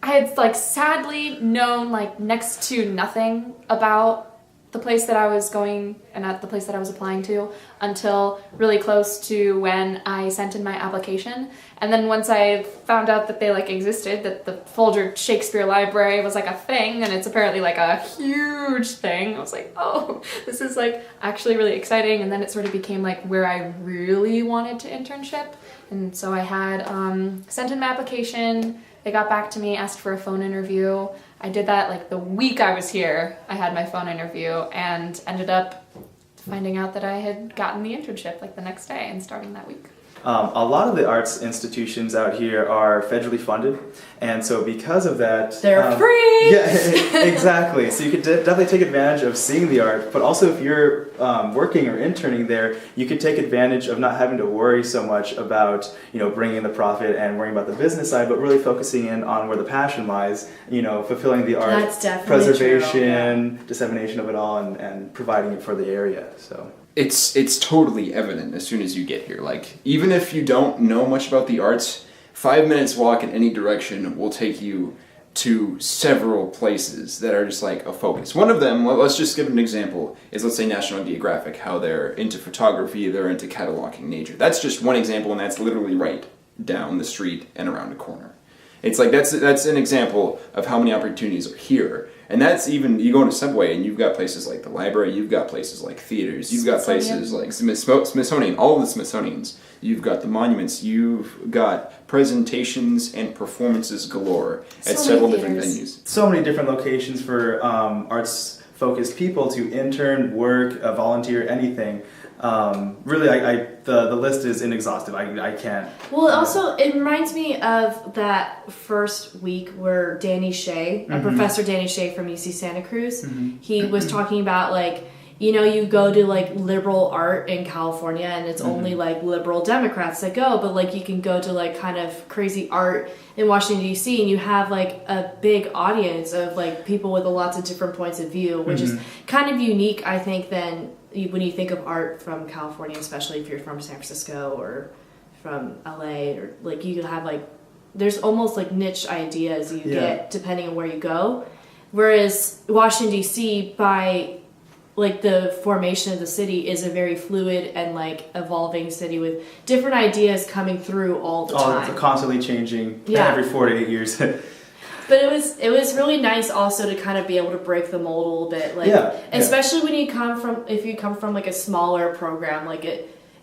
I had like sadly known like next to nothing about the place that I was going and at the place that I was applying to until really close to when I sent in my application. And then once I found out that they like existed, that the Folger Shakespeare Library was like a thing and it's apparently like a huge thing, I was like, oh, this is like actually really exciting. And then it sort of became like where I really wanted to internship. And so I had sent in my application. They got back to me, asked for a phone interview. I did that like the week I was here. I had my phone interview and ended up finding out that I had gotten the internship like the next day and starting that week. A lot of the arts institutions out here are federally funded, and so because of that... They're free! Yeah, exactly. So you could definitely take advantage of seeing the art, but also if you're working or interning there, you could take advantage of not having to worry so much about, bringing in the profit and worrying about the business side, but really focusing in on where the passion lies, fulfilling the art, preservation, dissemination of it all, and providing it for the area, so... It's totally evident as soon as you get here. Like, even if you don't know much about the arts, 5 minutes walk in any direction will take you to several places that are just like a focus. One of them, let's just give an example, is let's say National Geographic, how they're into photography, they're into cataloging nature. That's just one example, and that's literally right down the street and around the corner. It's like, that's an example of how many opportunities are here. And that's even, you go into Subway and you've got places like the library, you've got places like theaters, you've got places like Smithsonian, all of the Smithsonians. You've got the monuments, you've got presentations and performances galore at several different venues. So many different locations for arts-focused people to intern, work, volunteer, anything. Really, the list is inexhaustive. I can't. Well, also, it reminds me of that first week where Danny Shea, Professor Danny Shea from UC Santa Cruz, he was talking about like, you go to like liberal art in California and it's only like liberal Democrats that go, but like you can go to like kind of crazy art in Washington DC and you have like a big audience of like people with lots of different points of view, which is kind of unique, I think, than when you think of art from California, especially if you're from San Francisco or from LA, or like you have like, there's almost like niche ideas you get depending on where you go. Whereas Washington DC, by like the formation of the city, is a very fluid and like evolving city with different ideas coming through all the time. It's constantly changing every 4 to 8 years. But it was really nice also to kind of be able to break the mold a little bit, like especially when you come from like a smaller program, like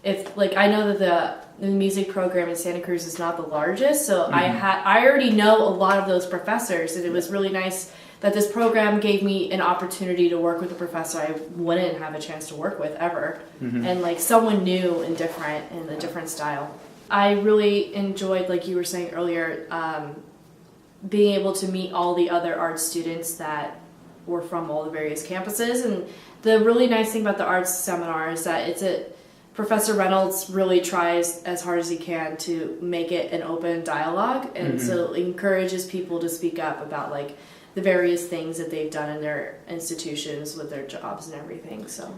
if like I know that the music program in Santa Cruz is not the largest, so I already know a lot of those professors, and it was really nice that this program gave me an opportunity to work with a professor I wouldn't have a chance to work with ever, and like someone new and different in a different style. I really enjoyed, like you were saying earlier, being able to meet all the other art students that were from all the various campuses. And the really nice thing about the arts seminar is that Professor Reynolds really tries as hard as he can to make it an open dialogue, and so it encourages people to speak up about like the various things that they've done in their institutions with their jobs and everything. So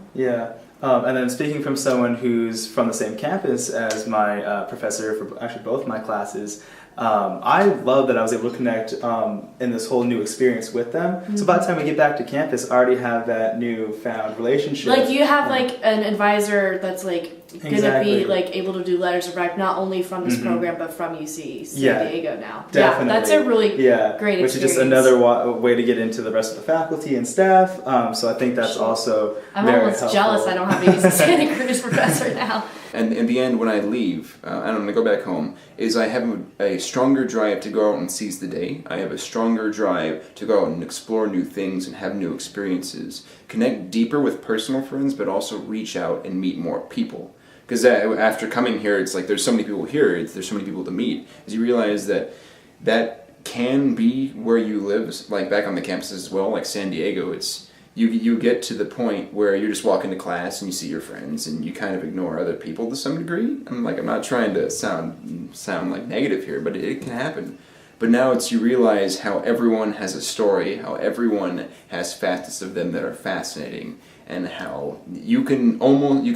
and then speaking from someone who's from the same campus as my professor for actually both my classes, I love that I was able to connect in this whole new experience with them. So by the time we get back to campus, I already have that newfound relationship. Like you have like an advisor that's like gonna be like able to do letters of rep not only from this program but from UC San Diego now. Definitely. Yeah, that's a really great experience. Which is just another way to get into the rest of the faculty and staff. So I think that's also I'm very almost helpful. jealous I don't have a UC Santa Cruz professor now. And in the end, when I leave, and I'm going to go back home, is I have a stronger drive to go out and seize the day. I have a stronger drive to go out and explore new things and have new experiences. Connect deeper with personal friends, but also reach out and meet more people. Because after coming here, it's like there's so many people here, there's so many people to meet. As you realize that can be where you live, like back on the campus as well, like San Diego, it's... You get to the point where you're just walking to class and you see your friends and you kind of ignore other people to some degree. I'm not trying to sound like negative here, but it can happen. But now you realize how everyone has a story, how everyone has facets of them that are fascinating, and how you can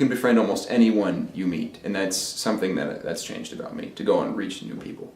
befriend almost anyone you meet. And that's something that's changed about me, to go and reach new people.